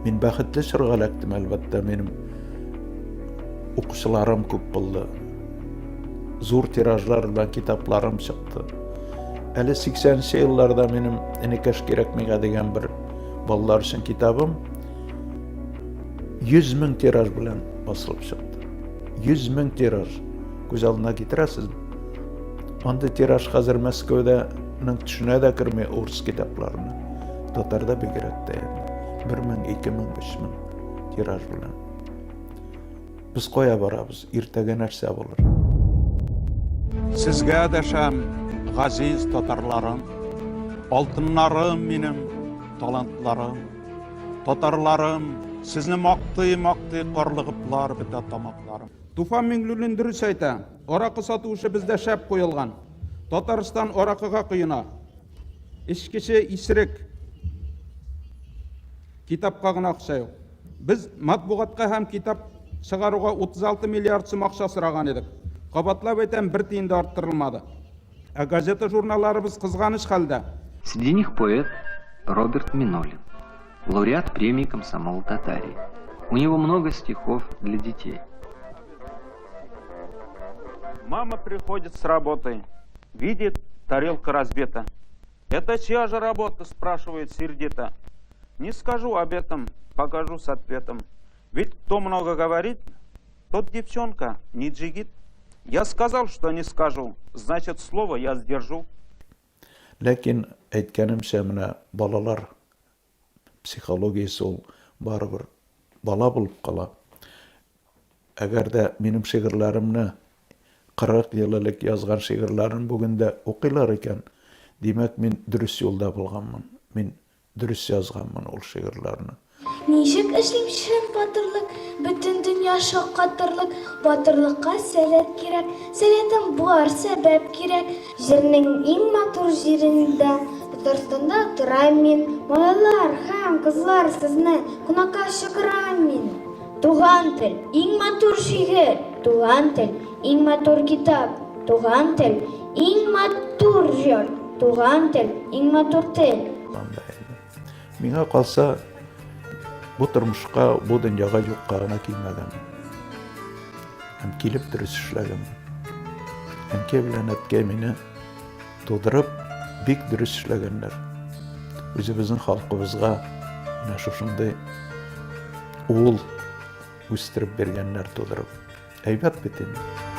Мин бәхетле чорга эләктем, әлбәттә, минем укучыларым күп булды. Зур тиражлар белән китапларым чыкты. Әле 80-нче елларда минем энекәш кирәкмигә дигән бер балалар өчен китабым 100 000 тираж белән басылып чыкты. 100 000 тираж. Күз алдына китерәсезме? Андый тираж хәзер Мәскәүдәнең төшенә дә керми урыс китапларына. Татарда бигрәк тә 1 000, 2 000, 3 000 тираж белән. Без кая барабыз? Иртәгә нәрсә булыр? Сезгә дәшәм, газиз татарларым, алтыннарым минем, талантларым. Татарларым, сезне мактый карлыгыплар бетә тамакларым. Туфан Миңлуллин дөрес әйтә, аракы сату эше бездә шәп куелган. Татарстан аракыга кыена. Ичкече исерек. Китапка гына акча юк. Без матбугатка һәм китап чыгаруга 36 миллиард сум акча сораган идек. Кабатлап әйтәм, 1 тиен дә арттырылмады. Ә газета журналларыбыз кызганыч хәлдә. Среди них поэт Роберт Минолин, лауреат премии «Комсомол Татарии». У него много стихов для детей. Мама приходит с работы, видит, тарелка разбита. «Это чья же работа?» – спрашивает сердито. Не скажу об этом, покажу с ответом. Ведь кто много говорит, тот девчонка не джигит. Я сказал, что не скажу, значит, слово я сдержу. Ләкин әйткәнемчә, менә балалар психологиясе ул барыбер бала булып кала. Әгәр дә минем шигырьләремне 40 ел элек язган шигырьләрен бүген дә укыйлар икән, димәк, мин дөрес юлда булганмын. Мин дөрес язганмын ул шигырьләрне. Ничек эшлим шин батырлык, бөтен дөнья шаккатырлык, батырлыкка сәләт кирәк, сәләтем бар сәбәп кирәк. Җирнең иң матур җирендә, Татарстанда торам мин. Малайлар һәм кызлар, сезне кунакка чакырам мин. Туган тел, иң матур шигырь, туган тел, иң матур китап, туган тел, иң матур җыр, туган тел, иң матур тел. Миңа калса, бу тормышка, бу дөньяга юкка гына килмәгән. Һәм килеп дөрес эшләгән. Әнкәй белән әткәй мине тудырып, бик дөрес эшләгәннәр. Үзебезнең халкыбызга менә шушындай ул үстереп биргәннәр тудырып. Әйбәт бит инде.